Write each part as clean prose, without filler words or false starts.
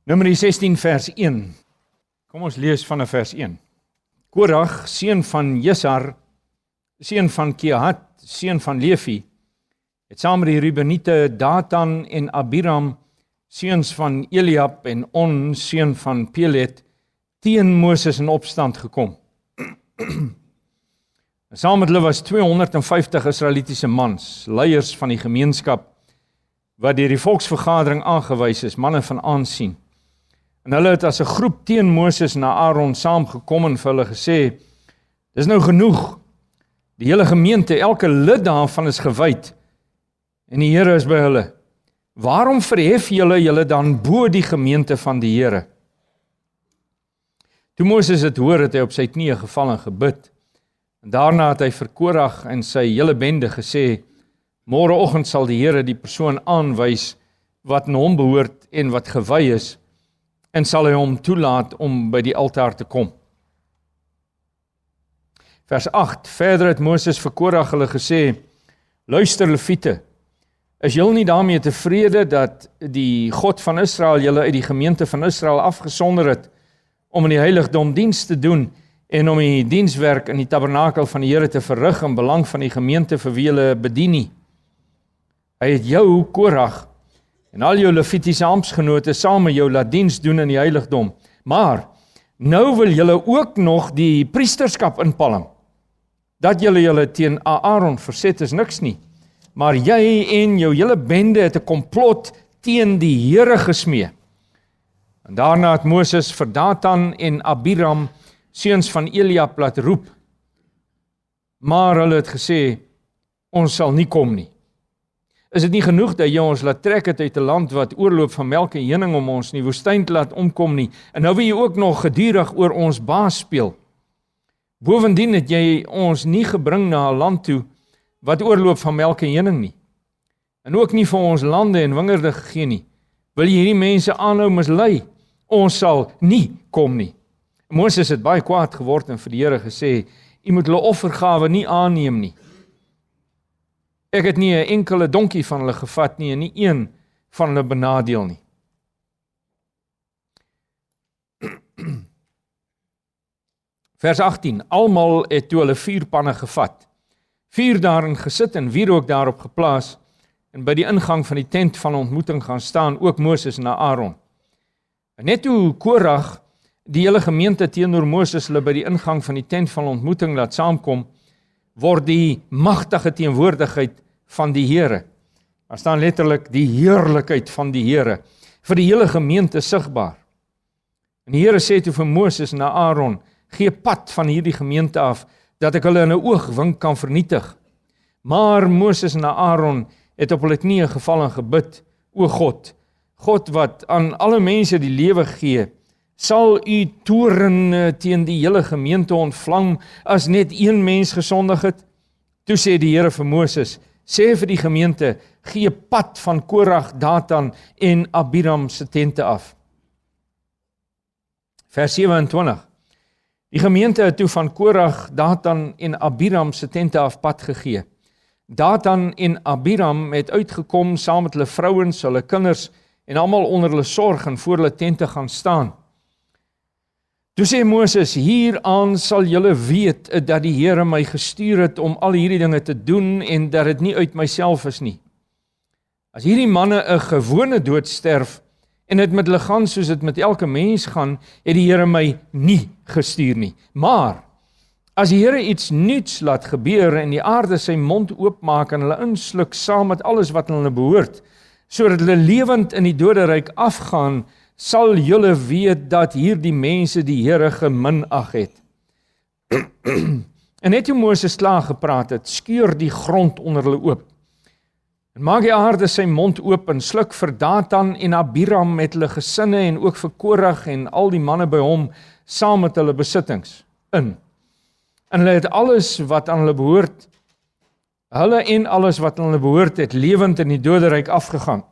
Numeri 16 vers 1. Kom ons lees vanaf vers 1. Korach, seun van Jesar, seun van Kehat, seun van Levi, het saam met die Rubenite Datan en Abiram, seuns van Eliab en On, seun van Pelet, teen Moses in opstand gekom. Saam met hulle was 250 Israelitiese mans, leiers van die gemeenskap, wat deur die volksvergadering aangewys is, manne van aansien. En hulle het as 'n groep teen Moses na Aaron saamgekom en vir hulle gesê, dis nou genoeg, die hele gemeente, elke lid daarvan is gewyd, en die Here is by hulle. Waarom verhef julle dan bo die gemeente van die Here? Toe Moses het hoor, het hy op sy knieë geval en gebid. En daarna het hy vir Korach en sy hele bende gesê, môreoggend sal die Here die persoon aanwys wat aan hom behoort en wat gewy is, en sal hy hom toelaat om by die altaar te kom. Vers 8, verder het Moses vir Korach hulle gesê, luister Lewiete, is julle nie daarmee tevrede dat die God van Israel julle uit die gemeente van Israel afgesonder het, om in die heiligdom diens te doen, en om die dienswerk in die tabernakel van die Here te verrig in belang van die gemeente vir wie julle bedien nie. Hy het jou, Korach, en al jou Levitiese amptsgenote saam met jou laat diens doen in die heiligdom. Maar, nou wil julle ook nog die priesterskap inpalm. Dat julle teen Aaron verset is niks nie. Maar jy en jou hele bende het 'n komplot teen die Here gesmee. En daarna het Moses vir Datan en Abiram, seuns van Eliab, laat roep. Maar hulle het gesê, ons sal nie kom nie. Is dit nie genoeg dat jy ons laat trek het uit 'n land wat oorloop van melk en honing om ons in die woestyn te laat omkom nie, en nou wil jy ook nog gedurig oor ons baas speel. Bovendien het jy ons nie gebring na 'n land toe wat oorloop van melk en honing nie, en ook nie vir ons lande en wingerde gegee nie. Wil jy hierdie mense aanhou mislei? Ons sal nie kom nie. Moses het baie kwaad geword en vir die Here gesê, u moet hulle offergawe nie aanneem nie. Ek het nie 'n enkele donkie van hulle gevat nie, en nie een van hulle benadeel nie. Vers 18, almal het toe hulle 4 panne gevat, 4 daarin gesit en wierook daarop geplaas, en by die ingang van die tent van ontmoeting gaan staan, ook Moses na Aaron. En net toe Korach die hele gemeente teenoor Moses hulle by die ingang van die tent van ontmoeting laat saamkom, word die magtige teenwoordigheid van die Here, daar staan letterlik die heerlikheid van die Here, vir die hele gemeente sigbaar. En die Here sê toe vir Moses na Aaron, gee pad van hierdie gemeente af, dat ek hulle in 'n oogwink kan vernietig. Maar Moses en Aaron het op hulle knieë geval en gebid, o God, God wat aan alle mense die lewe gee, sal u toorn teen die hele gemeente ontvlam, as net een mens gesondig het? Toe sê die Here vir Moses, sê vir die gemeente, gee pad van Korach, Datan en Abiram se tente af. Vers 27, die gemeente het toe van Korach, Datan en Abiram se tente af pad gegee. Datan en Abiram het uitgekom saam met hulle vrouens, hulle kinders en almal onder hulle sorg en voor hulle tente gaan staan. Toe sê Moses, hieraan sal julle weet dat die Here my gestuur het om al hierdie dinge te doen en dat dit nie uit myself is nie. As hierdie manne 'n gewone dood sterf en dit met hulle gaan soos dit met elke mens gaan, het die Here my nie gestuur nie. Maar as die Here iets nuuts laat gebeur en die aarde sy mond oopmaak en hulle insluk saam met alles wat aan hulle behoort, sodat hulle lewend in die doderyk afgaan, sal julle weet dat hierdie mense die Here geminag het. En net toe Moses klaar gepraat het, skeur die grond onder hulle oop. En maak die aarde sy mond oop en sluk vir Datan en Abiram met hulle gesinne en ook vir Korach en al die manne by hom saam met hulle besittings in. En hulle het alles wat aan hulle behoort, hulle en alles wat aan hulle behoort het lewend in die doderyk afgegaan.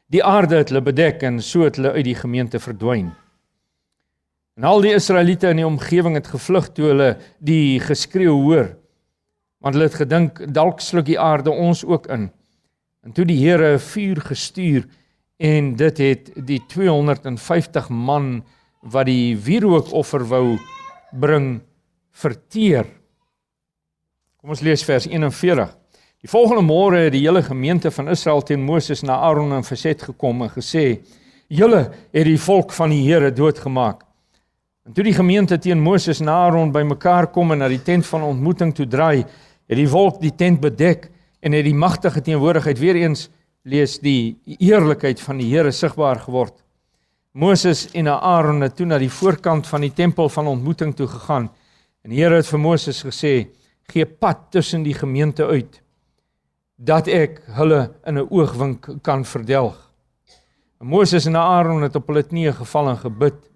Die aarde het hulle bedek en so het hulle uit die gemeente verdwyn. En al die Israeliete in die omgewing het gevlug toe hulle die geskreeu hoor, want hulle het gedink, dalk sluk die aarde ons ook in. En toe die Here 'n vuur gestuur en dit het die 250 man wat die wierookoffer wou bring verteer. Kom ons lees vers 41. Die volgende môre het die hele gemeente van Israel teen Moses na Aaron in verzet gekom en gesê: "Julle het die volk van die Here doodgemaak." En toe die gemeente teen Moses en Aaron bymekaar kom en na die tent van ontmoeting toe draai, het die wolk die tent bedek en het die magtige teenwoordigheid weer eens, lees, die eerlikheid van die Here sigbaar geword. Moses en Aaron het toe na die voorkant van die tempel van ontmoeting toe gegaan en die Here het vir Moses gesê: "Gee pad tussen die gemeente uit, dat ek hulle in 'n oogwink kan verdelg." En Moses en Aaron het op hulle knieë geval en gebid.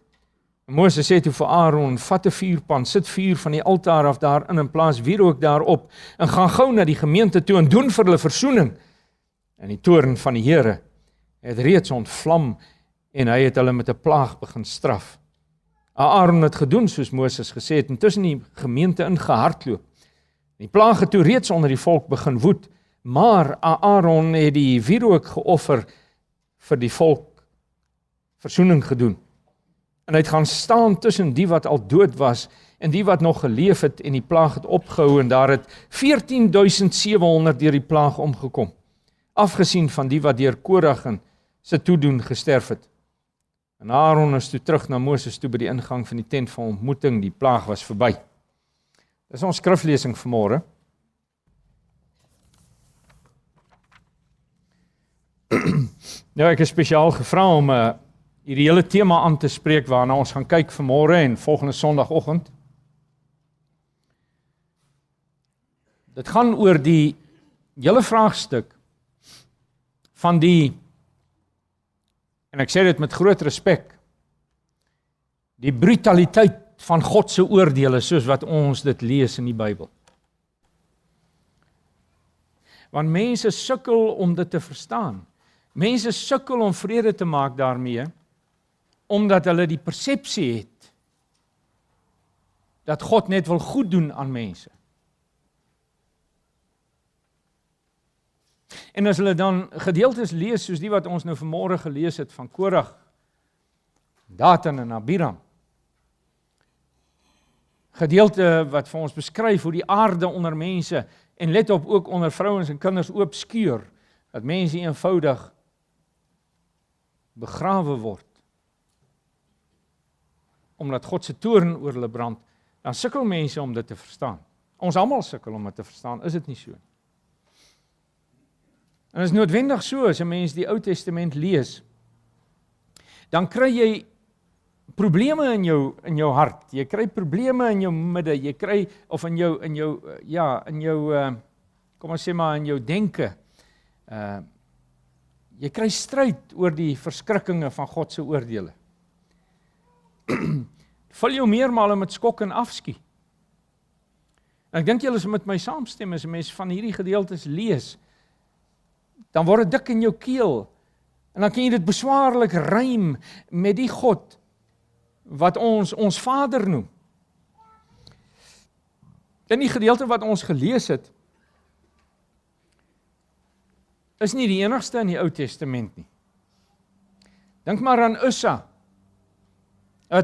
En Moses sê toe vir Aaron: "Vat 'n vuurpan, sit vuur van die altaar af daarin en plaas wierook daarop en gaan gou na die gemeente toe en doen vir hulle versoening." En die toorn van die Here het reeds ontvlam en hy het hulle met 'n plaag begin straf. Aaron het gedoen soos Moses gesê het en tussen die gemeente ingehardloop. Die plaag het toe reeds onder die volk begin woed, maar Aaron het die wierook geoffer vir die volk versoening gedoen. En hy het gaan staan tussen die wat al dood was en die wat nog geleef het en die plaag het opgehou en daar het 14.700 deur die plaag omgekom, afgesien van die wat deur Korag en sy toedoen gesterf het. En Aaron is toe terug na Moses toe by die ingang van die tent van ontmoeting, die plaag was verby. Dis ons skriflesing vanmôre. Nou, ek is spesiaal gevra om hierdie hele tema aan te spreek waarna ons gaan kyk vanmôre en volgende Sondagoggend. Dit gaan oor die hele vraagstuk van die, en ek sê dit met groot respek, die brutaliteit van God se oordeele soos wat ons dit lees in die Bybel. Want mense sukkel om dit te verstaan. Mense sukkel om vrede te maak daarmee, omdat hulle die persepsie het dat God net wil goed doen aan mense. En as hulle dan gedeeltes lees soos die wat ons nou vanmôre gelees het van Korag, Datan en Abiram, gedeelte wat vir ons beskryf hoe die aarde onder mense en let op ook onder vrouens en kinders oop skeur, dat mense eenvoudig begrawe word, omdat God se toorn oor hulle brand, dan sukkel mense om dit te verstaan. Ons almal sukkel om dit te verstaan, is dit nie so? En is noodwendig so, as 'n mens die Ou Testament lees, dan kry jy probleme in jou hart, jy kry probleme in jou midde, jy kry, of in jou kom ons sê maar in jou denke, jy kry stryd oor die verskrikkinge van God se oordeele. Vul jou meermale met skok en afskie. En ek dink julle sal met my saamstem as 'n mens van hierdie gedeeltes lees, dan word dit dik in jou keel, en dan kan jy dit beswaarlik rym met die God wat ons Vader noem. In die gedeelte wat ons gelees het, is nie die enigste in die Ou Testament nie. Dink maar aan Ussa,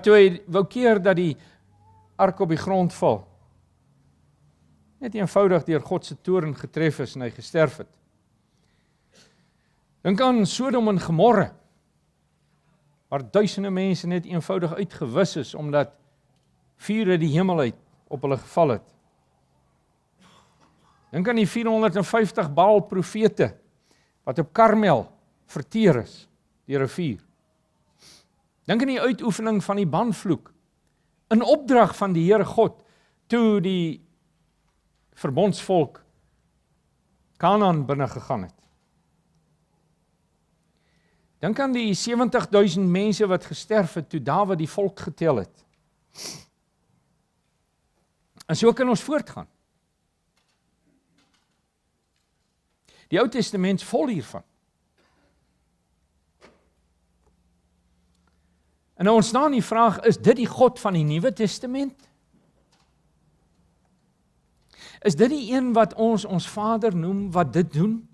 toe hy wou keer dat die ark op die grond val. Net eenvoudig deur God se toorn getref is en hy gesterf het. Dink aan Sodom en Gomorre, waar duisende mense net eenvoudig uitgewis is, omdat vuur uit die hemel uit op hulle geval het. Dink aan die 450 Baal profete, wat op Karmel verteer is deur 'n vuur. Dink aan die uitoefening van die banvloek, in opdrag van die Here God, toe die verbondsvolk Kanaan binne gegaan het. Dink aan die 70.000 mense wat gesterf het toe Dawid die volk getel het. En so kan ons voortgaan. Die Ou Testament is vol hiervan. En nou ontstaan die vraag, is dit die God van die Nuwe Testament? Is dit die een wat ons Vader noem, wat dit doen?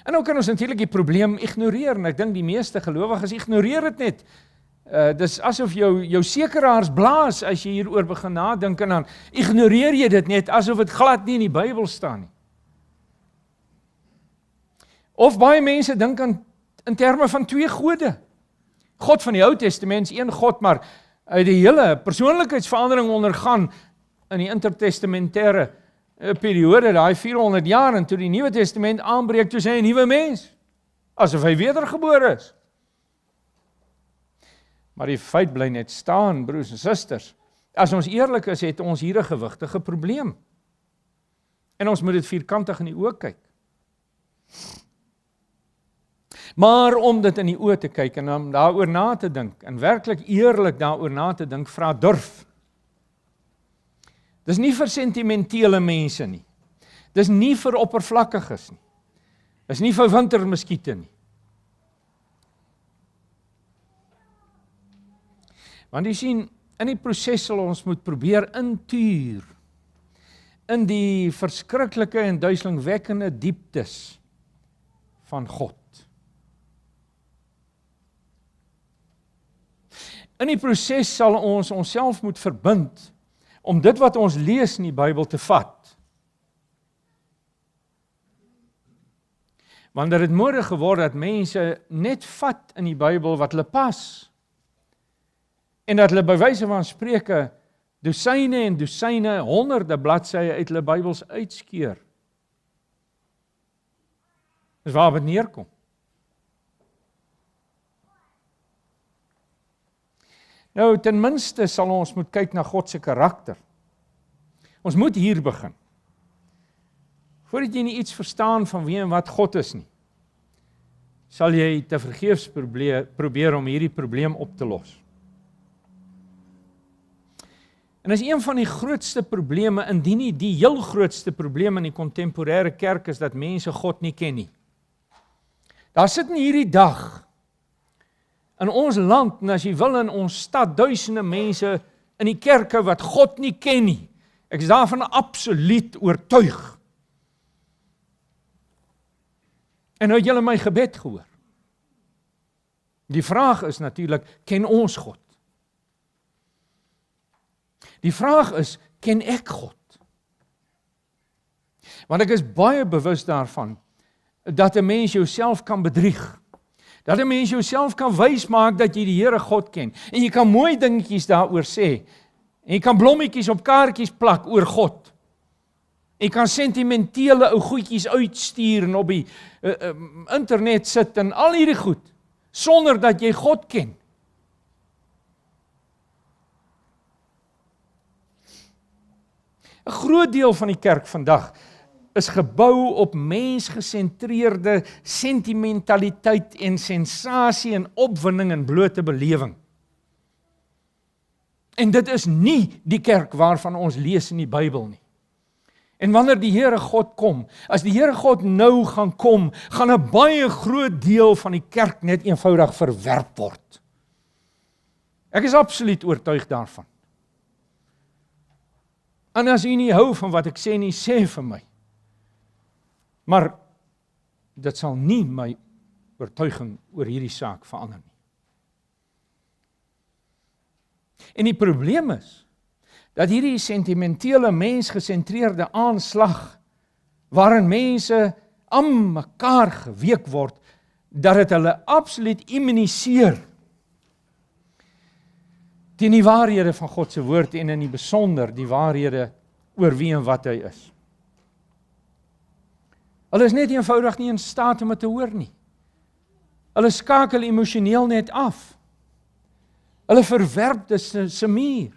En nou kan ons natuurlik die probleem ignoreer, en ek dink die meeste gelowiges ignoreer dit net. Dis asof jou sekeraars blaas as jy hieroor begin nadink, en dan ignoreer jy dit net, asof dit glad nie in die Bybel staan nie. Of baie mense dink in terme van twee gode. God van die Ou Testament is een God, maar uit die hele persoonlikheidsverandering ondergaan in die intertestamentêre periode, daai 400 jaar, en toe die Nuwe Testament aanbreek, toe sy 'n nuwe mens, asof hy wedergebore is. Maar die feit bly net staan, broers en susters, as ons eerlik is, het ons hier 'n gewigtige probleem. En ons moet dit vierkantig in die oë kyk. Maar om dit in die oë te kyk en om daaroor na te dink, en werklik eerlik daaroor na te dink, vra durf. Dis nie vir sentimentele mense nie. Dis nie vir oppervlakkiges nie. Dis nie vir wintermuskiete nie. Want jy sien, in die proses sal ons moet probeer intuur in die verskriklike en duiselingwekkende dieptes van God. In die proses sal ons onsself moet verbind om dit wat ons lees in die Bybel te vat. Want dit het nodig geword dat mense net vat in die Bybel wat hulle pas. En dat hulle by wyse van spreuke dosyne en dosyne, honderde bladsye uit hulle Bybels uitskeur. Dis waar dit neerkom. Nou, ten minste sal ons moet kyk na God se karakter. Ons moet hier begin. Voordat jy nie iets verstaan van wie en wat God is nie, sal jy te vergeefs probeer om hierdie probleem op te los. En is een van die grootste probleme, indien nie die heel grootste probleem in die kontemporêre kerk is dat mense God nie ken nie. Daar sit in hierdie dag in ons land, en as jy wil in ons stad, duisende mense in die kerke wat God nie ken nie. Ek is daarvan absoluut oortuig. En nou het julle my gebed gehoor. Die vraag is natuurlik, ken ons God? Die vraag is, ken ek God? Want ek is baie bewus daarvan, dat 'n mens jouself kan bedrieg. Dat 'n mens jouself kan wys maak dat jy die Here God ken. En jy kan mooi dingetjies daaroor sê. En jy kan blommetjies op kaartjies plak oor God. En jy kan sentimentele ou goedjies uitstuur en op die internet sit en al hierdie goed, sonder dat jy God ken. Een groot deel van die kerk vandag is gebou op mensgesentreerde sentimentaliteit en sensasie en opwinding en blote belewing. En dit is nie die kerk waarvan ons lees in die Bybel nie. En wanneer die Here God kom, as die Here God nou gaan kom, gaan 'n baie groot deel van die kerk net eenvoudig verwerp word. Ek is absoluut oortuig daarvan. En as u nie hou van wat ek sê nie, sê vir my. Maar dit sal nie my oortuiging oor hierdie saak verander nie. En die probleem is, dat hierdie sentimentele mensgesentreerde aanslag, waarin mense aan mekaar geweek word, dat dit hulle absoluut immuniseer teen die waarhede van God se woord en in die besonder die waarhede oor wie en wat hy is. Hulle is net eenvoudig nie in staat om dit te hoor nie. Hulle skakel emosioneel net af. Hulle verwerp dit se muur.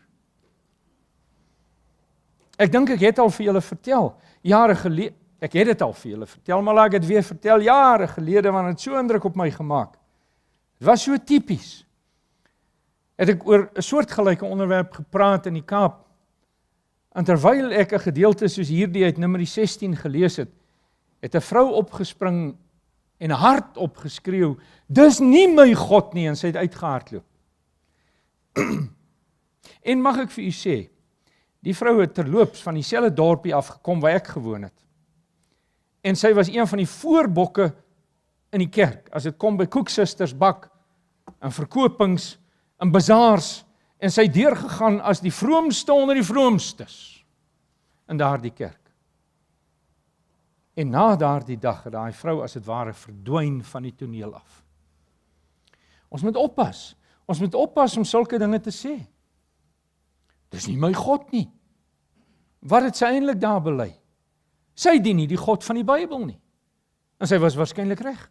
Ek dink ek het al vir julle vertel, jare gelede, ek het dit al vir julle vertel, maar laat ek dit weer vertel, jare gelede, want het so indruk op my gemaak. Het was so typies. Het ek oor 'n soortgelyke onderwerp gepraat in die Kaap, en terwyl ek 'n gedeelte soos hierdie uit Numeri 16 gelees het 'n vrou opgespring en hard opgeskreeu, dis nie my God nie, en sy het uitgehardloop. En mag ek vir u sê, die vrou het terloops van dieselfde dorpie afgekom waar ek gewoon het. En sy was een van die voorbokke in die kerk, as dit kom by koeksusters bak, en verkopings, en bazaars, en sy deurgegaan as die vroomste onder die vroomstes, in daardie kerk. En na daardie dag, het daai vrou as het ware verdwyn van die toneel af. Ons moet oppas. Ons moet oppas om sulke dinge te sê. Dis nie my God nie. Wat het sy eintlik daar bely? Sy dien nie die God van die Bybel nie. En sy was waarskynlik reg.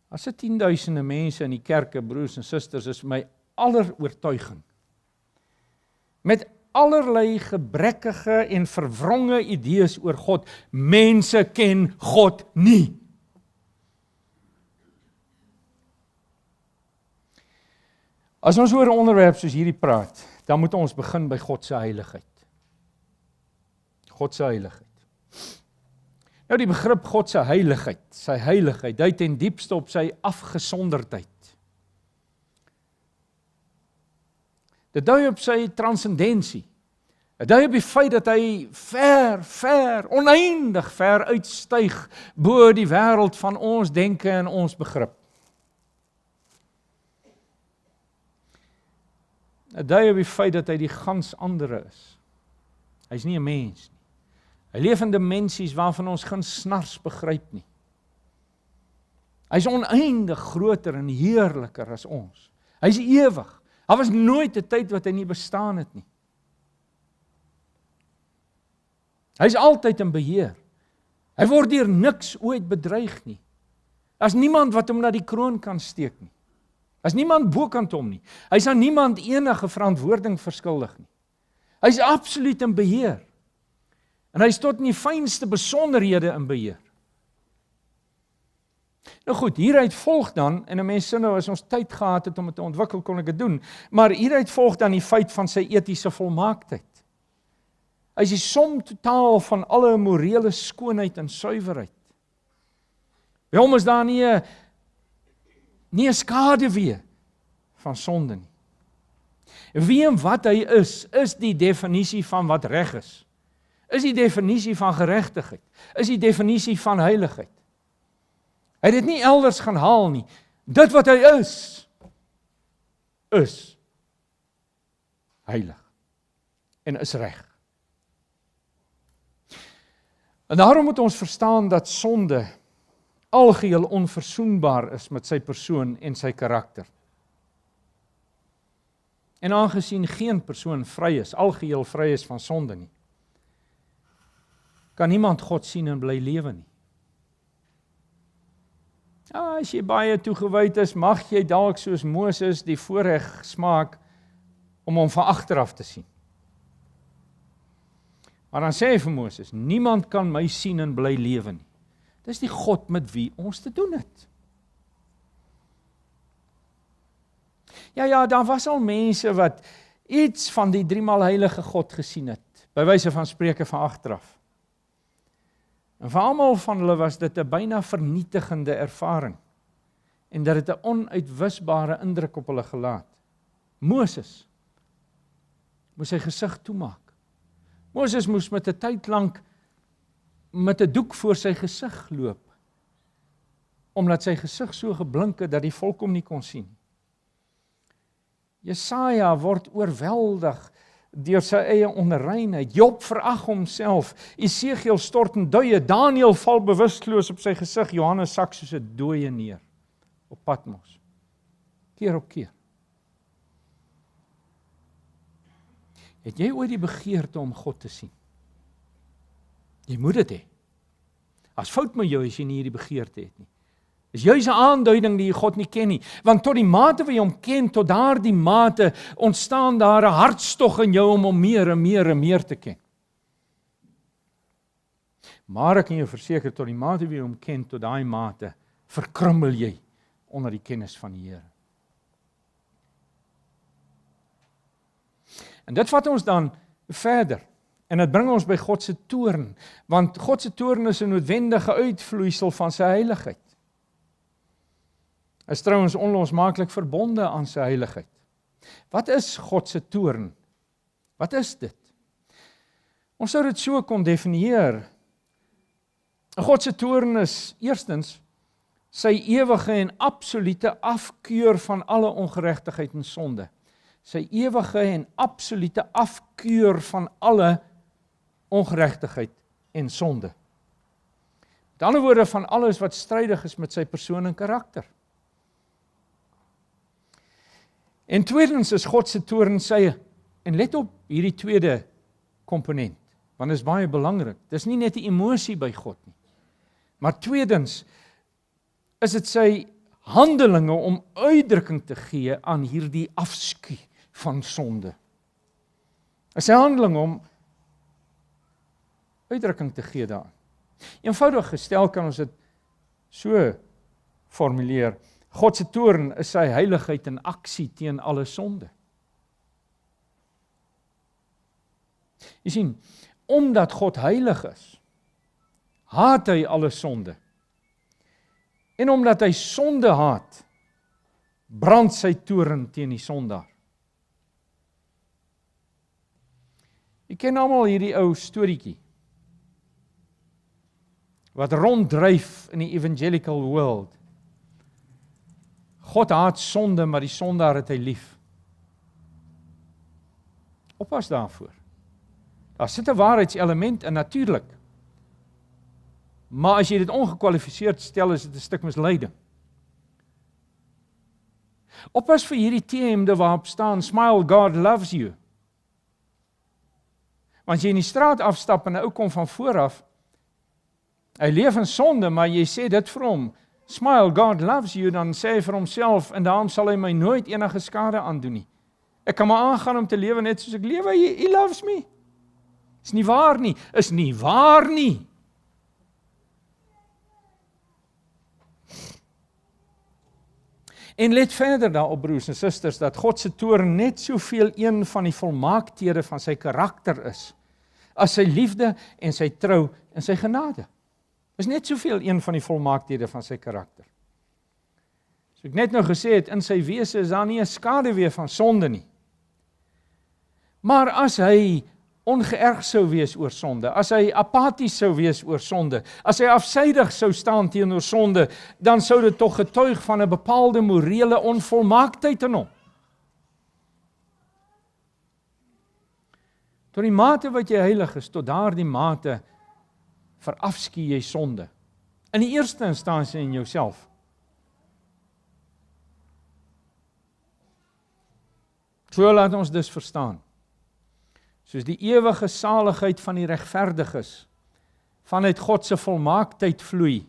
As dit 10.000 mense in die kerke, broers en susters, is my aller oortuiging, met allerlei gebrekkige en verwronge idees oor God, mense ken God nie. As ons oor 'n onderwerp soos hierdie praat, dan moet ons begin by God se heiligheid. God se heiligheid. Nou die begrip God se heiligheid, sy heiligheid, dui ten diepste op sy afgesonderdheid. Dit dui op sy transcendensie. Dit dui op die feit dat hy ver, oneindig ver uitstyg bo die wêreld van ons denke en ons begrip. Dit dui op die feit dat hy die gans andere is. Hy's nie 'n mens nie. Hy leef in dimensies waarvan ons geen snars begryp nie. Hy's oneindig groter en heerliker as ons. Hy's ewig. Daar was nooit 'n tyd wat hy nie bestaan het nie. Hy's altyd in beheer. Hy word deur niks ooit bedreig nie. Daar's niemand wat hom na die kroon kan steek nie. Daar's niemand bokant hom nie. Hy's aan niemand enige verantwoording verskuldig nie. Hy's absoluut in beheer. En hy's tot in die fynste besonderhede in beheer. Nou goed, hieruit volg dan, en 'n mens sê nou as ons tyd gehad het om dit te ontwikkel, kon ek dit doen, maar hieruit volg dan die feit van sy etiese volmaaktheid. Hy is die som totaal van alle morele skoonheid en suiwerheid. By hom is daar nie 'n skaduwee van sonde nie. Wie en wat hy is die definisie van wat reg is die definisie van geregtigheid, is die definisie van heiligheid. Hy het dit nie elders gaan haal nie. Dit wat hy is heilig en is reg. En daarom moet ons verstaan dat sonde algeheel onverzoenbaar is met sy persoon en sy karakter. En aangesien geen persoon vry is, algeheel vry is van sonde nie, kan niemand God sien en bly lewe nie. Ja, as jy baie toegewyd is, mag jy dalk soos Moses die voorreg smaak om hom van agteraf te sien. Maar dan sê hy vir Moses, niemand kan my sien en bly lewe nie. Dis die God met wie ons te doen het. Ja, daar was al mense wat iets van die driemaal heilige God gesien het, by wyse van Spreuke van agteraf. En vir almal van hulle was dit 'n byna vernietigende ervaring, en dat het 'n onuitwisbare indruk op hulle gelaat. Moses moes sy gesig toemaak. Moses moes met 'n tyd lank met 'n doek voor sy gesig loop, omdat sy gesig so geblink het dat die volk hom nie kon sien. Jesaja word oorweldig deur sy eie onreinheid. Job verag homself. Esegiel stort in duie. Daniël val bewusteloos op sy gesig. Johannes sak soos 'n dooie neer op Patmos. Keer op keer. Het jy ooit die begeerte om God te sien? Jy moet dit hê. As fout met jou as jy nie hierdie begeerte het nie. Dis juis 'n aanduiding dat jy God nie ken nie, want tot die mate wat jy hom ken, tot daardie mate ontstaan daar 'n hartstog in jou om hom meer en meer en meer te ken. Maar ek kan jou verseker, tot die mate wat jy hom ken, tot daai mate verkrummel jy onder die kennis van die Here. En dit vat ons dan verder. En dit bring ons by God se toorn, want God se toorn is 'n noodwendige uitvloeisel van sy heiligheid. Is trouwens onlosmaaklik verbonde aan sy heiligheid. Wat is God se toorn? Wat is dit? Ons sou dit so kon definieer. God se toorn is eerstens sy ewige en absolute afkeur van alle ongeregtigheid en sonde. Sy ewige en absolute afkeur van alle ongeregtigheid en sonde. Met ander woorde, van alles wat strydig is met sy persoon en karakter. En tweedens is God se toorn sy, en let op hierdie tweede komponent, want dit is baie belangrik. Dit is nie net 'n emosie by God nie. Maar tweedens is dit sy handelinge om uitdrukking te gee aan hierdie afskuw van sonde. Dit is sy handelinge om uitdrukking te gee daaraan. Eenvoudig gestel kan ons dit so formuleer. God se toorn is sy heiligheid in aksie teen alle sonde. Jy sien, omdat God heilig is, haat hy alle sonde. En omdat hy sonde haat, brand sy toorn teen die sondaar. Jy ken almal hierdie ou storieetjie wat ronddryf in die evangelical world. God haat sonde, maar die sondaar het hy lief. Oppas daarvoor. Daar sit 'n waarheidselement in natuurlik. Maar as jy dit ongekwalifiseerd stel, is dit 'n stuk misleiding. Oppas vir hierdie T-hemde waarop staan, "Smile, God loves you." Want as jy in die straat afstap en 'n ou kom van voor af, hy leef in sonde, maar jy sê dit vir hom, "Smile, God loves you," dan sê hy vir homself, en daarom sal hy my nooit enige skade aandoen nie. Ek kan maar aangaan om te lewe net soos ek lewe, he loves me. Is nie waar nie, is nie waar nie. En let verder daarop, broers en susters, dat God se toorn net soveel een van die volmaaktheden van sy karakter is, as sy liefde en sy trou en sy genade. Is net soveel een van die volmaaktheden van sy karakter. So ek net nou gesê het, in sy wese is daar nie 'n skaduwee van sonde nie. Maar as hy ongeërg sou wees oor sonde, as hy apaties sou wees oor sonde, as hy afsydig sou staan teenoor sonde, dan sou dit tog getuig van 'n bepaalde morele onvolmaaktheid in hom. Tot die mate wat jy heilig is, tot daardie mate verafskuw jy sonde. In die eerste instansie in jouself. So laat ons dus verstaan. Soos die ewige saligheid van die regverdiges, vanuit God se volmaaktheid vloei,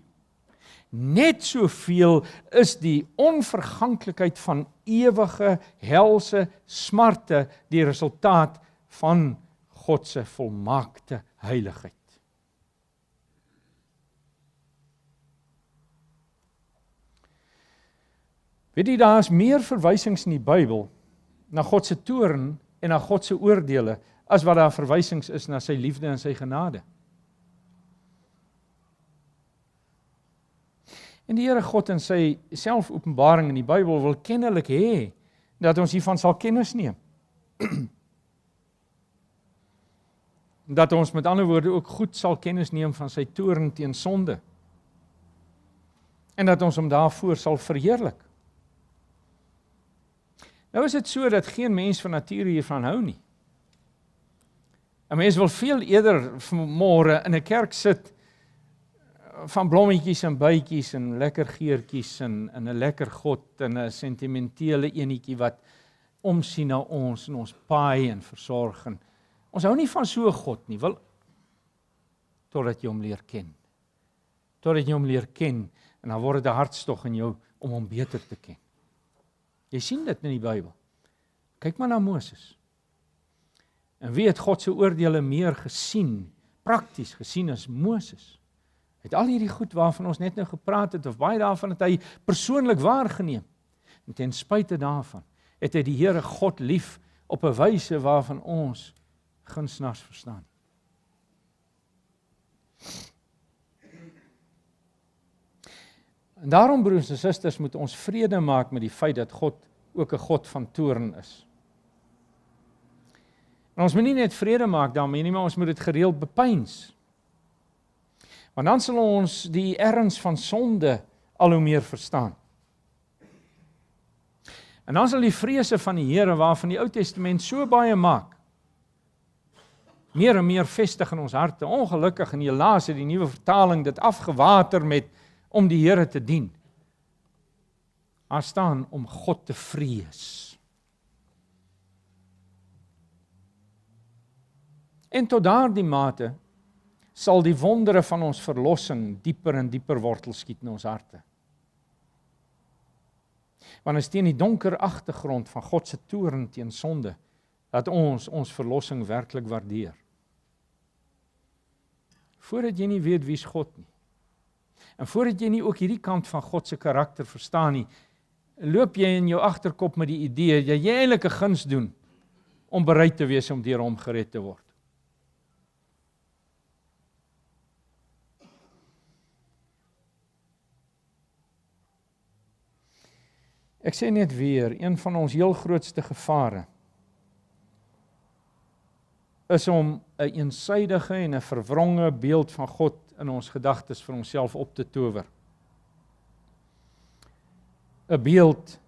net soveel is die onverganklikheid van ewige helse smarte die resultaat van God se volmaakte heiligheid. Weet jy, daar is meer verwysings in die Bybel na God se toorn en na God se oordeele, as wat daar verwysings is na sy liefde en sy genade. En die Here God in sy selfopenbaring in die Bybel wil kennelik hê, dat ons hiervan sal kennis neem. Dat ons met ander woorde ook goed sal kennis neem van sy toorn teen sonde. En dat ons hom daarvoor sal verheerlik. Nou is dit so dat geen mens van nature hiervan hou nie. 'n Mens wil veel eerder vanmôre in 'n kerk sit van blommetjies en bytjies en lekker geurtjies en 'n lekker God en 'n sentimentele enetjie wat omsien na ons en ons paai en versorg. En ons hou nie van so 'n God nie, totdat jy hom leer ken. Totdat jy hom leer ken en dan word dit 'n hartstog in jou om hom beter te ken. Jy sien dit in die Bybel. Kyk maar na Moses. En wie het God se oordeele meer gesien, prakties gesien as Moses? Hy het al hierdie goed waarvan ons net nou gepraat het, of baie daarvan het hy persoonlik waargeneem. En ten spyte daarvan het hy die Here God lief op 'n wyse waarvan ons gunsnaars verstaan. En daarom, broers en susters, moet ons vrede maak met die feit dat God ook 'n God van toorn is. En ons moet nie net vrede maak daarmee nie, maar ons moet dit gereeld bepeins. Want dan sal ons die erns van sonde al hoe meer verstaan. En dan sal die vrese van die Here waarvan die Ou Testament so baie maak, meer en meer vestig in ons harte. Ongelukkig in helaas het die nuwe vertaling dit afgewater met om die Here te dien. Daar staan om God te vrees. En tot daardie mate sal die wondere van ons verlossing dieper en dieper wortel skiet in ons harte. Want is teen die donker agtergrond van God se toorn teen sonde dat ons verlossing werklik waardeer. Voordat jy nie weet wie is God nie, en voordat jy nie ook hierdie kant van God se karakter verstaan nie, loop jy in jou agterkop met die idee dat jy eintlik 'n guns doen om bereid te wees om deur hom gered te word. Ek sê net weer, een van ons heel grootste gevare is om 'n eensydige en 'n verwronge beeld van God in ons gedagtes vir onsself op te tower. 'n Beeld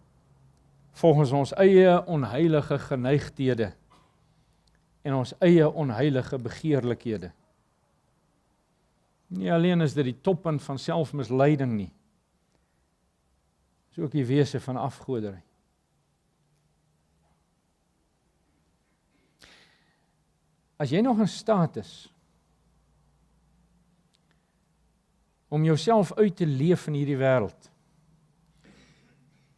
volgens ons eie onheilige geneigthede en ons eie onheilige begeerlikhede. Nie alleen is dit die toppunt van selfmisleiding nie, is ook die wese van afgoderry. As jy nog in staat is om jouself uit te leef in hierdie wêreld,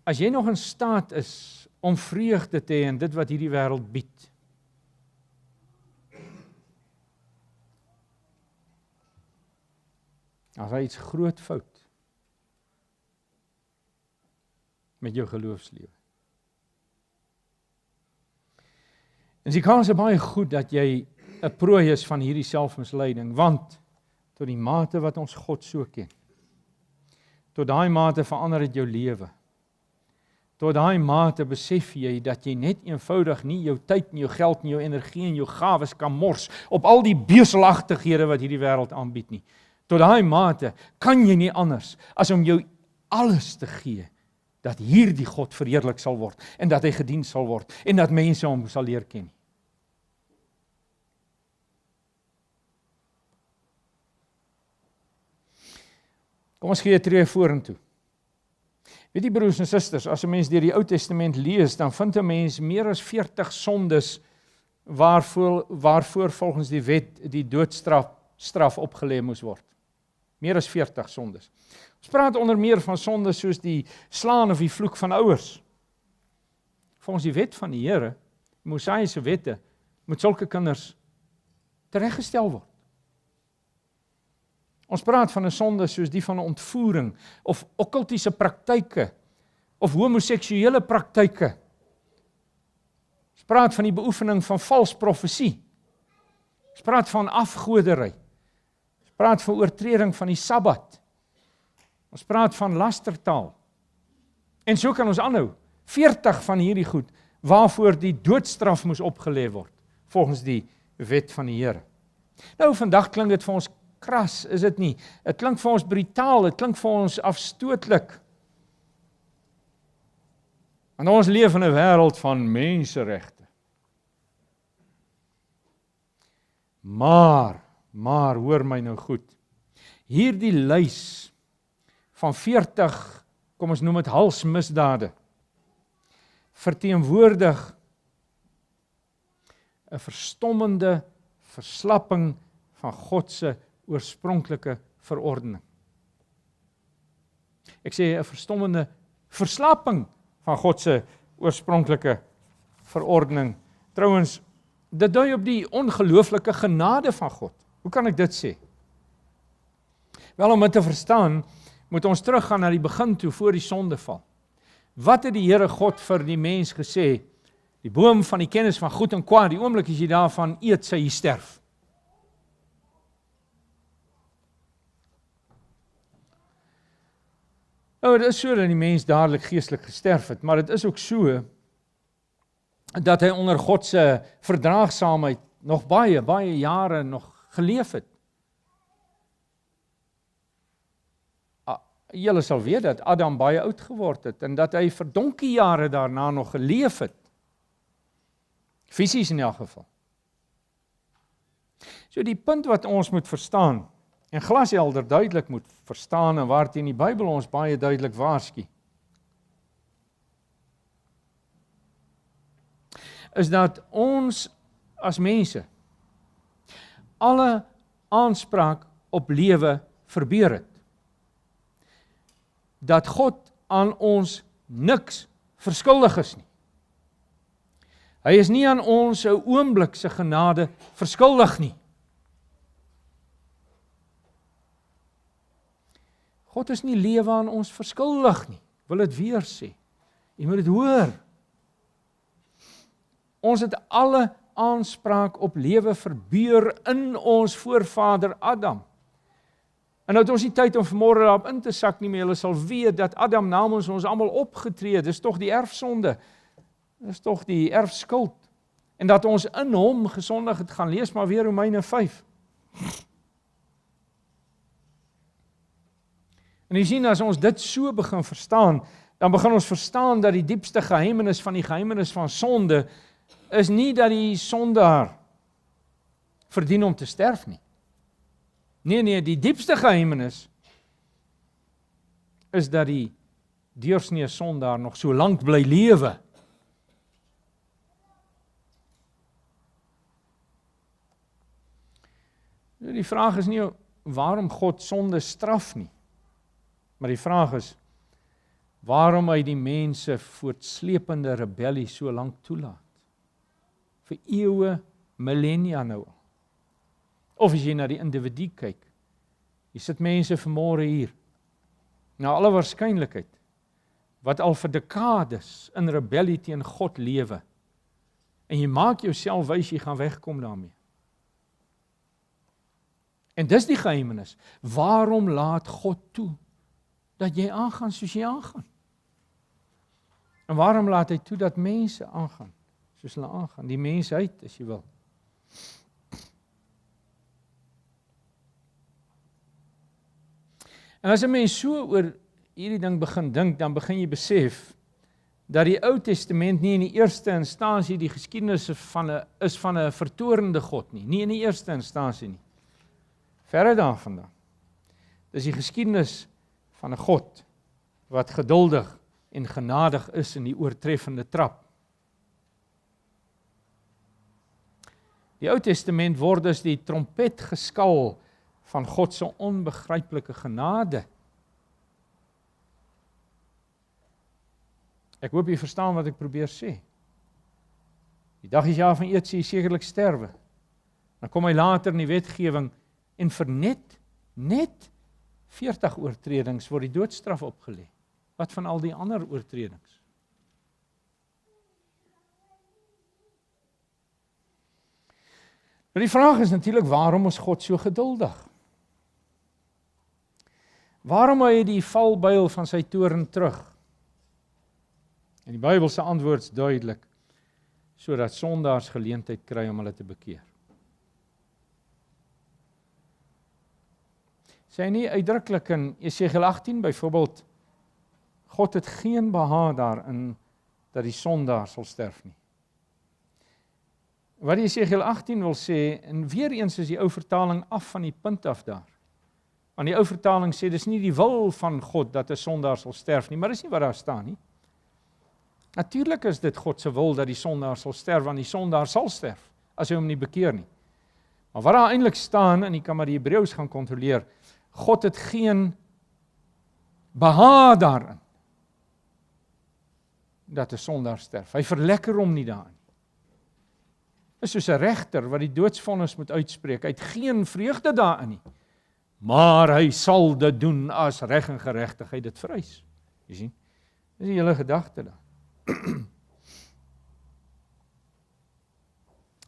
as jy nog in staat is om vreugde te hê in dit wat hierdie wêreld bied, dan is daar iets groot fout met jou geloofslewe. En die kans is baie goed dat jy 'n prooi is van hierdie selfmisleiding, want tot die mate wat ons God so ken, tot daai mate verander dit jou lewe. Tot daai mate besef jy dat jy net eenvoudig nie jou tyd, nie jou geld, nie jou energie en jou gawes kan mors op al die beuselagtighede wat hierdie wêreld aanbied nie. Tot daai mate kan jy nie anders as om jou alles te gee dat hierdie God verheerlik sal word en dat hy gedien sal word en dat mense hom sal leer ken. Kom ons gee 'n tree vorentoe. Weet jy broers en susters, as 'n mens deur die Ou Testament lees, dan vind 'n mens meer as 40 sondes waarvoor volgens die wet die doodstraf opgelê moes word. Meer as 40 sondes. Ons praat onder meer van sondes soos die slaan of die vloek van ouers. Volgens die wet van die Here, Mosaïe se wette, moet sulke kinders tereggestel word. Ons praat van 'n sonde soos die van 'n ontvoering of okkultiese praktyke of homoseksuele praktyke. Ons praat van die beoefening van vals profesie. Ons praat van afgoderry. Ons praat van oortreding van die Sabbat. Ons praat van lastertaal. En so kan ons aanhou. 40 van hierdie goed waarvoor die doodstraf moes opgelê word volgens die wet van die Here. Nou vandag klink dit vir ons kras, is dit nie? Dit klink vir ons brutaal, dit klink vir ons afstootlik. Want ons leef in 'n wêreld van menseregte. Maar hoor my nou goed. Hierdie lys van 40, kom ons noem dit halsmisdade, verteenwoordig 'n verstommende verslapping van God se oorspronklike verordening. Ek sê 'n verstommende verslapping van God se oorspronklike verordening. Trouwens, dit dui op die ongelooflike genade van God. Hoe kan ek dit sê? Wel, om dit te verstaan, moet ons teruggaan na die begin toe voor die sondeval. Wat het die Here God vir die mens gesê? Die boom van die kennis van goed en kwaad, die oomblik as jy daarvan eet, sal jy sterf. Nou, dit is so dat die mens dadelik geestelik gesterf het, maar dit is ook so dat hy onder God se verdraagsaamheid nog baie jare nog geleef het. Julle sal weet dat Adam baie oud geword het en dat hy vir donkie jare daarna nog geleef het. Fisies in elk geval. So die punt wat ons moet verstaan, en glashelder duidelik moet verstaan en waarteen die Bybel ons baie duidelik waarsku, is dat ons as mense alle aanspraak op lewe verbeur het. Dat God aan ons niks verskuldig is nie. Hy is nie aan ons 'n oomblik se genade verskuldig nie. God is nie lewe aan ons verskuldig nie. Ek wil dit weer sê. Jy moet dit hoor. Ons het alle aanspraak op lewe verbeur in ons voorvader Adam. En nou het ons nie tyd om vanmôre daarop in te sak nie, maar julle sal weet dat Adam namens ons almal opgetree, dis tog die erfsonde, dis tog die erfskuld, en dat ons in hom gesondig het, gaan lees maar weer Romeine 5. En jy sien, as ons dit so begin verstaan, dan begin ons verstaan dat die diepste geheimenis van die geheimenis van sonde, is nie dat die sondaar verdien om te sterf nie. Nee, die diepste geheimenis is dat die deursnee sondaar nog so lank bly lewe. Die vraag is nie waarom God sonde straf nie, maar die vraag is waarom hy die mense voortslepende rebellie so lank toelaat. Vir eeue, millennia nou al. Of as jy na die individu kyk, jy sit mense vanmôre hier, na alle waarskynlikheid, wat al vir dekades in rebellie teen God lewe, en jy maak jouself wys, jy gaan wegkom daarmee. En dis die geheimenis, waarom laat God toe, dat jy aangaan soos jy aangaan? En waarom laat hy toe dat mense aangaan, soos hulle aangaan, die mensheid, as jy wil. En as 'n mens so oor hierdie ding begin dink, dan begin jy besef dat die Ou Testament nie in die eerste instansie die geskiedenis is van 'n vertorende God nie in die eerste instansie nie. Verre daarvandaan. Dis die geskiedenis van 'n God wat geduldig en genadig is in die oortreffende trap. Die Ou Testament word as die trompetgeskal van God se onbegryplike genade. Ek hoop jy verstaan wat ek probeer sê. Die dag is jaar van eet, sê jy sekerlik sterwe. Dan kom hy later in die wetgewing en vir net 40 oortredings word die doodstraf opgelê. Wat van al die ander oortredings? Maar die vraag is natuurlik, waarom is God so geduldig? Waarom hy die valbuil van sy toorn terug? En die Bybelse antwoord is duidelik, sodat sondaars geleentheid kry om hulle te bekeer. Sê nie uitdruklik in Jesegiel 18 byvoorbeeld, God het geen behaag daarin dat die sondaar sal sterf nie. Wat Jesegiel 18 wil sê, en weer eens is die ou vertaling af van die punt af daar. Want die ou vertaling sê, dis nie die wil van God dat 'n sondaar sal sterf nie, maar dis nie wat daar staan nie. Natuurlik is dit God se wil dat die sondaar sal sterf, want die sondaar sal sterf, as hy hom nie bekeer nie. Maar wat daar eintlik staan, en jy kan maar die Hebreëus gaan kontroleer, God het geen behaag daarin dat 'n sondaar sterf. Hy verlekker hom nie daarin. Dit is soos 'n regter wat die doodsvonnis moet uitspreek. Hy het geen vreugde daarin nie. Maar hy sal dit doen as reg en geregtigheid dit vereis. Jy sien? Dis die hele gedagte daar.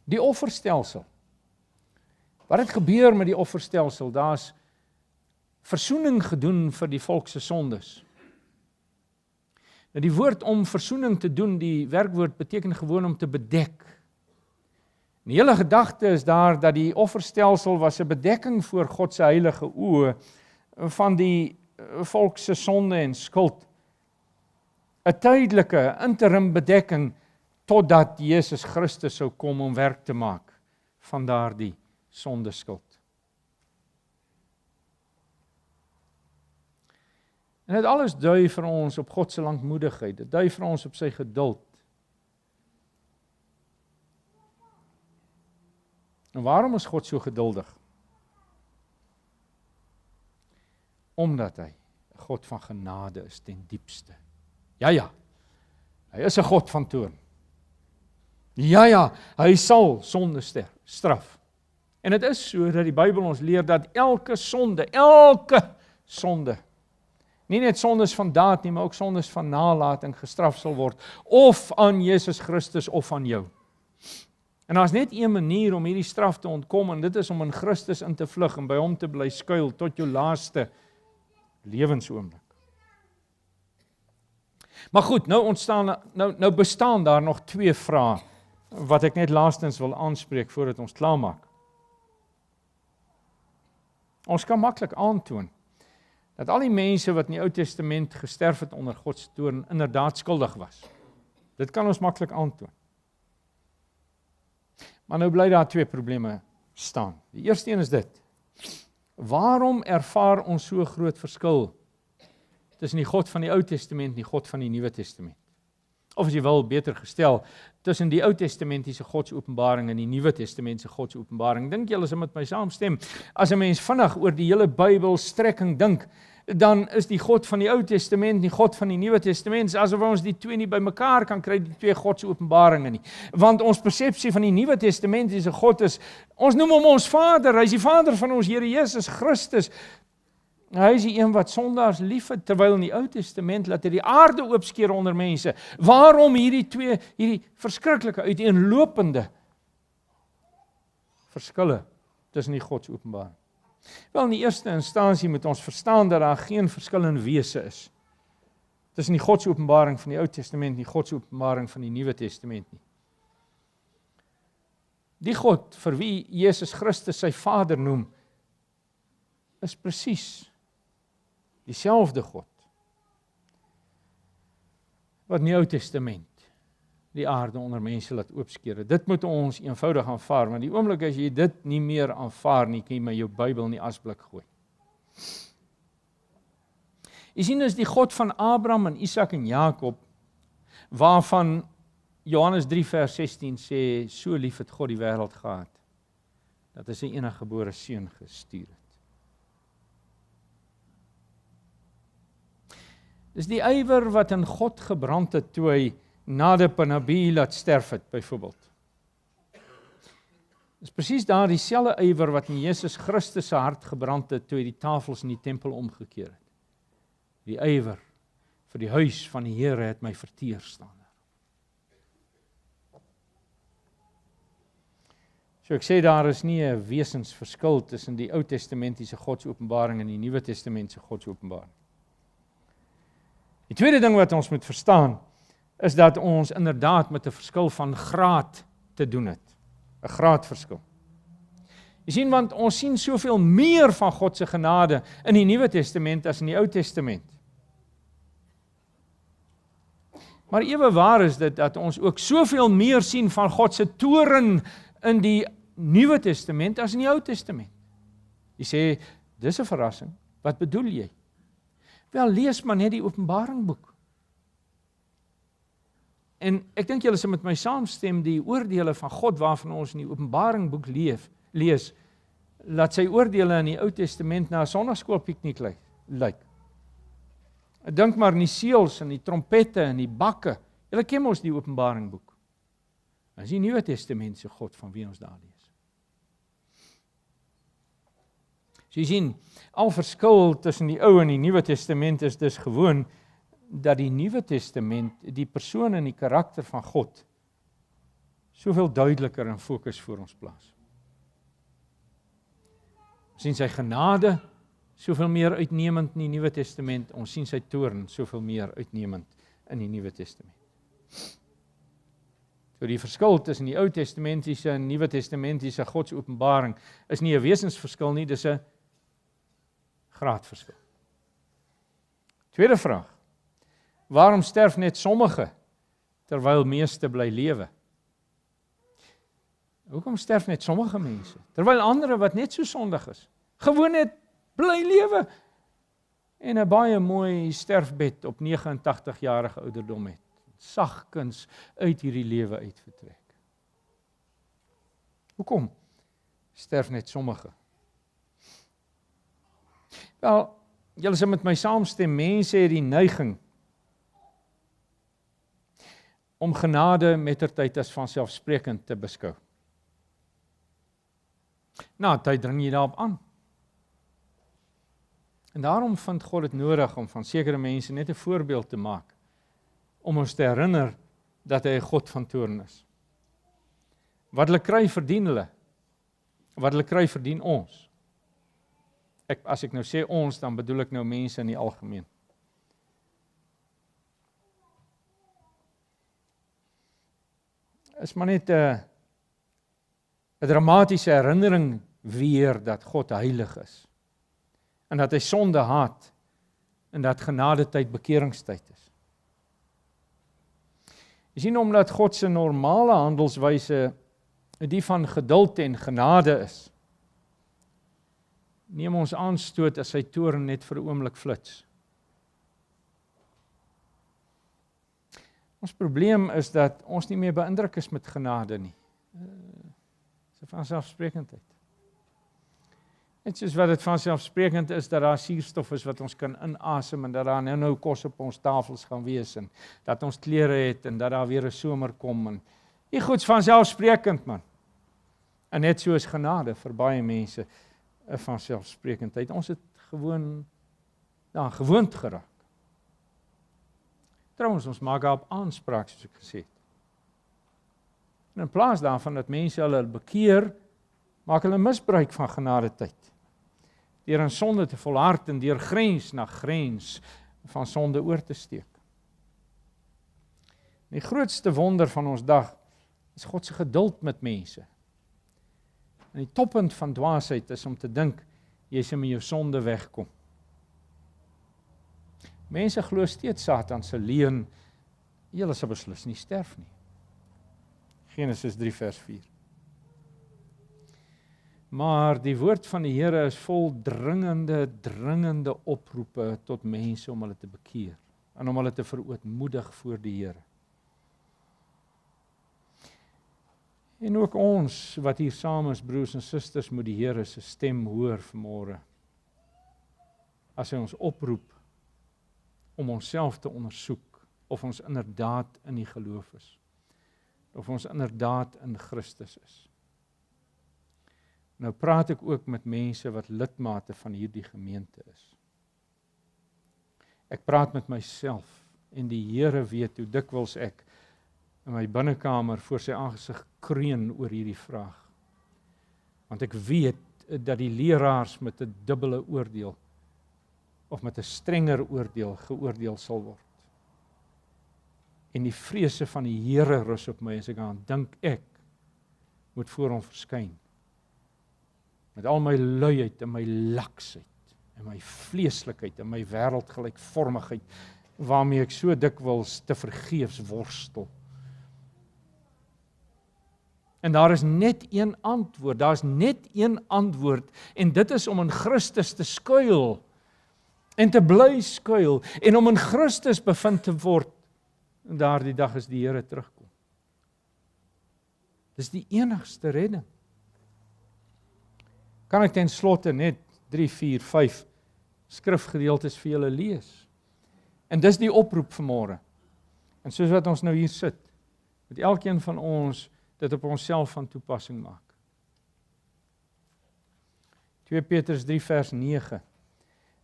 Die offerstelsel. Wat het gebeur met die offerstelsel? Daar's versoening gedoen vir die volk se sondes. Die woord om versoening te doen, die werkwoord beteken gewoon om te bedek. Die hele gedagte is daar dat die offerstelsel was 'n bedekking voor God se heilige oë van die volk se sonde en skuld. 'n tydelike interim bedekking totdat Jesus Christus sou kom om werk te maak van daardie sondeskuld. En dit alles dui vir ons op God se lankmoedigheid, dit dui vir ons op sy geduld. En waarom is God so geduldig? Omdat hy 'n God van genade is ten diepste. Ja, hy is 'n God van toorn. Ja, hy sal sonde straf. En dit is so dat die Bybel ons leer dat elke sonde, nie net sondes van daad nie, maar ook sondes van nalatiging gestraf sal word, of aan Jesus Christus of aan jou. En daar's net een manier om hierdie straf te ontkom, en dit is om in Christus in te vlug en by hom te bly skuil tot jou laaste lewensoomblik. Maar goed, nou bestaan daar nog twee vrae wat ek net laastens wil aanspreek voordat ons klaarmaak. Ons kan maklik aantoon dat al die mense wat in die Ou Testament gesterf het onder God se toorn inderdaad skuldig was. Dit kan ons maklik aantoon. Maar nou bly daar twee probleme staan. Die eerste een is dit: waarom ervaar ons so groot verskil tussen die God van die Ou Testament en die God van die Nuwe Testament? Of as jy wil, beter gestel, tussen die Ou Testamentiese Godsopenbaring en die Nuwe Testamentse Godsopenbaring. Dink julle sal met my saamstem, as 'n mens vinnig oor die hele Bybelstrekking dink, dan is die God van die Ou Testament, die God van die Nuwe Testament, asof ons die twee nie bymekaar kan kry, die twee Godsopenbaringe nie. Want ons persepsie van die Nuwe Testamentiese God is, ons noem hom ons Vader, hy is die Vader van ons Here Jesus Christus. Hy is die een wat sondaars liefhet, terwyl in die Ou Testament laat hy die aarde oopskeer onder mense. Waarom hierdie verskriklike uiteenlopende verskille tussen die Godsopenbaring? Wel, in die eerste instansie moet ons verstaan dat daar geen verskil in wese is tussen die Godsopenbaring van die Ou Testament en die Godsopenbaring van die Nuwe Testament nie. Die God vir wie Jesus Christus sy Vader noem, is presies dieselfde God wat in die Ou Testament die aarde onder mense laat oopskeer. Dit moet ons eenvoudig aanvaar, want die oomblik as jy dit nie meer aanvaar nie, kan jy maar jou Bybel in die asblik gooi. Jy sien, is die God van Abraham en Isak en Jakob, waarvan Johannes 3 vers 16 sê, so lief het God die wêreld gehad, dat hy sy eniggebore seun gestuur het. Dis die ywer wat in God gebrand het toe hy Nadab en Abihu laat sterf het, byvoorbeeld. Dis presies daar dieselfde ywer wat in Jesus Christus se hart gebrand het toe hy die tafels in die tempel omgekeer het. Die ywer vir die huis van die Here het my verteer staan. So ek sê daar is nie 'n wesensverskil tussen die Ou Testamentiese Godsopenbaring en die Nuwe Testamentse Godsopenbaring. Die tweede ding wat ons moet verstaan, is dat ons inderdaad met 'n verskil van graad te doen het. 'n Graadverskil. Jy sien, want ons sien soveel meer van God se genade in die Nuwe Testament as in die Ou Testament. Maar ewe waar is dit dat ons ook soveel meer sien van God se toorn in die Nuwe Testament as in die Ou Testament. Jy sê, dis 'n verrassing. Wat bedoel jy? Wel, lees maar net die Openbaringboek. En ek dink julle sal met my saamstem, die oordeele van God waarvan ons in die Openbaringboek lees, laat sy oordeele in die Ou Testament na 'n sonnaskoolpiknik lyk. Ek dink maar in die seels en die trompette en die bakke. Julle ken mos die Openbaringboek. Dis die Nuwe Testament se God van wie ons daar lees. So jy sien, al verskil tussen die Ou en die Nuwe Testament is dus gewoon dat die Nuwe Testament die persoon en die karakter van God soveel duideliker in fokus voor ons plaas. Ons sien sy genade soveel meer uitnemend in die Nuwe Testament, ons sien sy toorn soveel meer uitnemend in die Nuwe Testament. So die verskil tussen die Ou Testamentiese en Nuwe Testamentiese Godsopenbaring is nie 'n wesensverskil nie, dis 'n graadverskil. Tweede vraag: waarom sterf net sommige terwyl meeste bly lewe? Hoekom sterf net sommige mense terwyl ander wat net so sondig is, gewoon net bly lewe en 'n baie mooi sterfbed op 89-jarige ouderdom het, sagkens uit hierdie lewe uitvertrek? Hoekom sterf net sommige? Wel, julle sal met my saamstem, mense het die neiging om genade mettertyd as vanselfsprekend te beskou. Na tyd dring jy daarop aan. En daarom vind God dit nodig om van sekere mense net 'n voorbeeld te maak, om ons te herinner dat hy 'n God van toorn is. Wat hulle kry, verdien hulle. Wat hulle kry, verdien ons. As ek nou sê ons, dan bedoel ek nou mense in die algemeen. Is maar net 'n dramatiese herinnering weer dat God heilig is. En dat hy sonde haat en dat genadetyd bekeringstyd is. Jy sien, omdat God se normale handelswyse die van geduld en genade is, neem ons aanstoot as sy toorn net vir 'n oomblik flits. Ons probleem is dat ons nie meer beïndruk is met genade nie. Dis 'n vanselfsprekendheid. Net soos wat dit vanselfsprekend is dat daar suurstof is wat ons kan inasem en dat daar nou kos op ons tafels gaan wees en dat ons klere het en dat daar weer 'n somer kom en die goeds vanselfsprekend, man. En net so is genade vir baie mense 'n vanselfsprekendheid. Ons het gewoon gewoond geraak. Trouwens, ons maak daarop aanspraak, soos ek gesê het. En in plaas daarvan dat mense hulle bekeer, maak hulle misbruik van genadetyd. Deur in sonde te volhard en deur grens na grens van sonde oor te steek. Die grootste wonder van ons dag is God se geduld met mense. En die toppunt van dwaasheid is om te dink jy sal met jou sonde wegkom. Mense glo steeds Satan se leuen, julle sal beslis nie sterf nie. Genesis 3 vers 4. Maar die woord van die Here is vol dringende oproepe tot mense om hulle te bekeer en om hulle te verootmoedig voor die Here. En ook ons wat hier saam is, broers en susters, moet die Here se stem hoor vanmôre. As hy ons oproep om onsself te ondersoek of ons inderdaad in die geloof is. Of ons inderdaad in Christus is. Nou praat ek ook met mense wat lidmate van hierdie gemeente is. Ek praat met myself en die Here weet hoe dikwels ek in my binnekamer voor sy aangesig kreun oor hierdie vraag. Want ek weet dat die leraars met 'n dubbele oordeel of met 'n strenger oordeel geoordeel sal word. En die vrese van die Here rus op my as ek aan dink ek moet voor hom verskyn. Met al my luiheid en my laksheid en my vleeslikheid en my wêreldgelykvormigheid waarmee ek so dikwels te vergeefs worstel. En daar is net een antwoord, daar's net een antwoord en dit is om in Christus te skuil en te bly skuil en om in Christus bevind te word. En daardie dag as die Here terugkom. Dis die enigste redding. Kan ek ten slotte net 3, 4, 5 skrifgedeeltes vir julle lees. En dis die oproep vanmôre. En soos wat ons nou hier sit, moet elkeen van ons dit op onsself van toepassing maak. 2 Petrus 3 vers 9.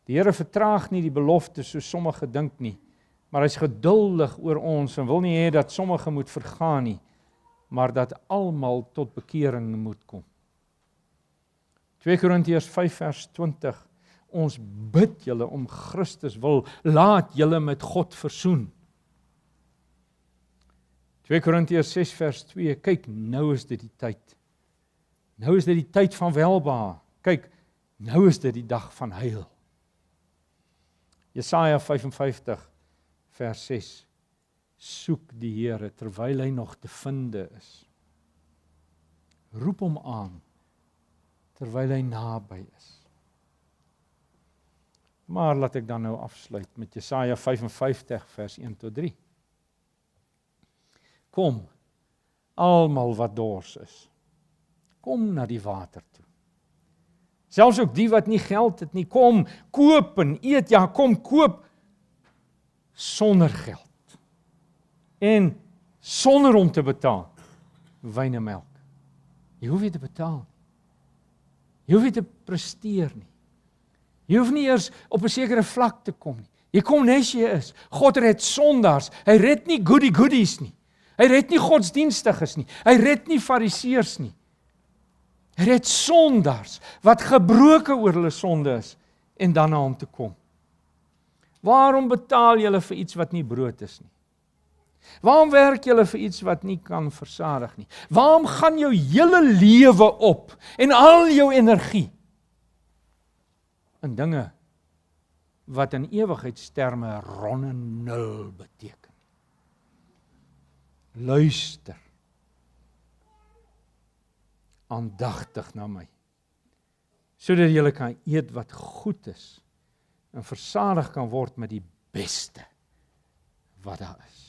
Die Here vertraag nie die belofte soos sommige dink nie, maar hy's geduldig oor ons en wil nie hê dat sommige moet vergaan nie, maar dat almal tot bekering moet kom. 2 Korintiërs 5 vers 20. Ons bid julle om Christus wil, laat julle met God versoen. 2 Korintiërs 6 vers 2, kyk, nou is dit die tyd. Nou is dit die tyd van welbehae. Kyk, nou is dit die dag van heil. Jesaja 55 vers 6, soek die Here terwyl hy nog te vinde is. Roep hom aan terwyl hy naby is. Maar laat ek dan nou afsluit met Jesaja 55 vers 1 tot 3. Kom, almal wat dors is, kom na die water toe. Selfs ook die wat nie geld het nie, kom, koop en eet, ja, kom, koop, sonder geld. En sonder om te betaal, wyn en melk. Jy hoef nie te betaal. Jy hoef nie te presteer nie. Jy hoef nie eers op 'n sekere vlak te kom nie. Jy kom nes jy is. God red sondaars. Hy red nie goodies nie. Hy red nie godsdienstiges nie. Hy red nie fariseërs nie. Hy red sondaars wat gebroken oor hulle sonde is en dan na hom toe kom. Waarom betaal julle vir iets wat nie brood is nie? Waarom werk julle vir iets wat nie kan versadig nie? Waarom gaan jou hele lewe op en al jou energie in dinge wat in ewigheidsterme ronde nul beteken? Luister aandagtig na my, sodat julle kan eet wat goed is en versadig kan word met die beste wat daar is.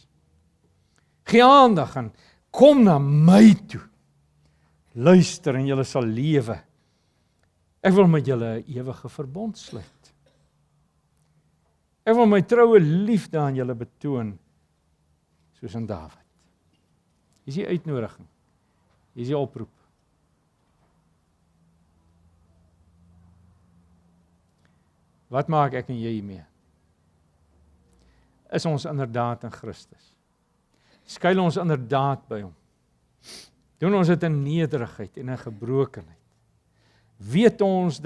Gee aandag en kom na my toe. Luister en julle sal lewe. Ek wil met julle 'n ewige verbond sluit. Ek wil my troue liefde aan julle betoon, soos aan Dawid. Hier is die uitnodiging. Hier is die oproep. Wat maak ek en jy hiermee? Is ons inderdaad in Christus? Skuil ons inderdaad by hom? Doen ons dit in nederigheid en in gebrokenheid? Weet ons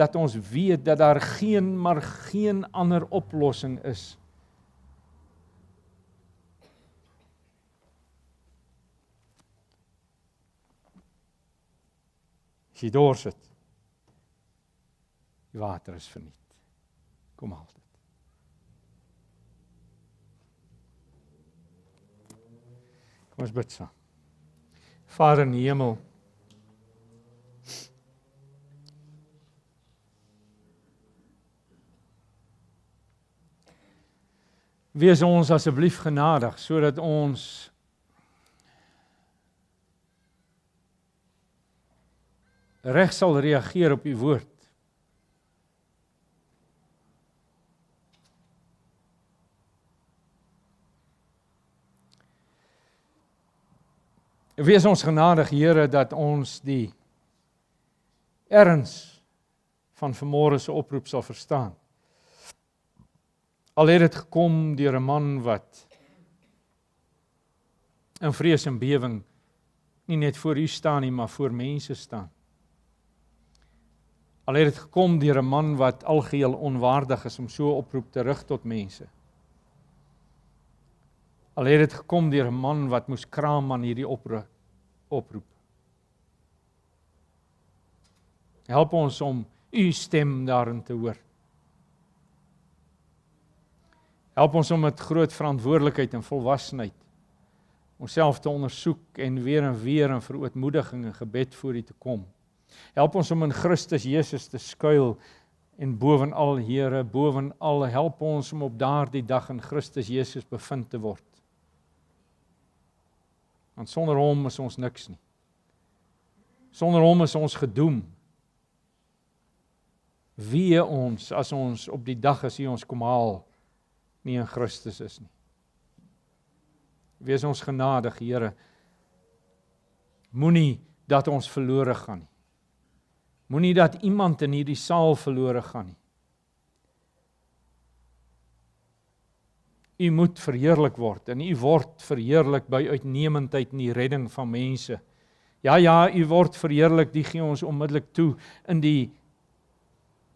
weet dat daar geen ander oplossing is as jy dors het, die water is verniet. Kom haal dit. Kom ons bid saam. Vader in die hemel, wees ons asseblief genadig, sodat ons reg sal reageer op u woord. Wees ons genadig, Here, dat ons die erns van vanmôre se oproep sal verstaan. Al het dit gekom deur 'n man wat in vrees en bewering nie net voor u staan nie, maar voor mense staan. Al het dit gekom deur 'n man wat algeheel onwaardig is om so 'n oproep te rig tot mense. Al het dit gekom deur 'n man wat moes kraam aan hierdie oproep. Help ons om u stem daarin te hoor. Help ons om met groot verantwoordelikheid en volwassenheid onsself te ondersoek en weer in verootmoediging en gebed voor u te kom. Help ons om in Christus Jesus te skuil en bovenal, Here, bovenal help ons om op daardie dag in Christus Jesus bevind te word. Want sonder hom is ons niks nie. Sonder hom is ons gedoem. Wee ons as ons op die dag as hy ons kom haal, nie in Christus is nie. Wees ons genadig, Here. Moenie dat ons verlore gaan nie. Moenie dat iemand in hierdie saal verlore gaan nie. U moet verheerlik word en u word verheerlik by uitnemendheid in die redding van mense. Ja, u word verheerlik, die gee ons onmiddellik toe in die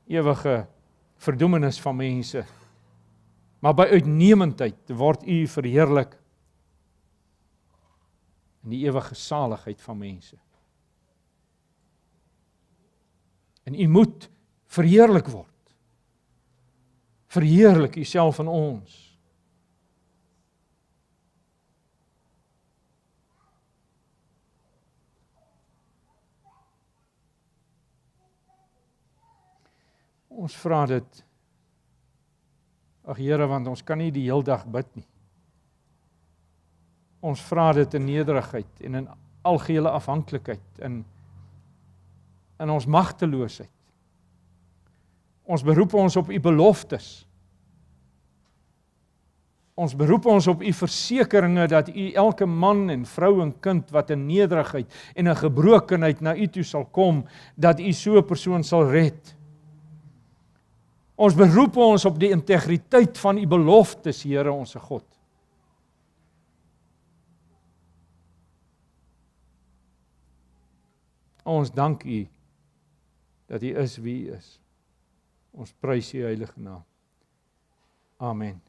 ewige verdoemenis van mense. Maar by uitnemendheid word u verheerlik en die ewige saligheid van mense. En u moet verheerlik word. Verheerlik u self in ons. Ons vra dit, ag Here, want ons kan nie die heel dag bid nie. Ons vra dit in nederigheid en in algehele afhanklikheid, in ons magteloosheid. Ons beroep ons op u beloftes. Ons beroep ons op u versekeringe dat u elke man en vrou en kind wat in nederigheid en in gebrokenheid na u toe sal kom, dat u so 'n persoon sal red. Ons beroep ons op die integriteit van u beloftes, Here ons God. Ons dank u dat u is wie u is. Ons prys u heilige naam. Amen.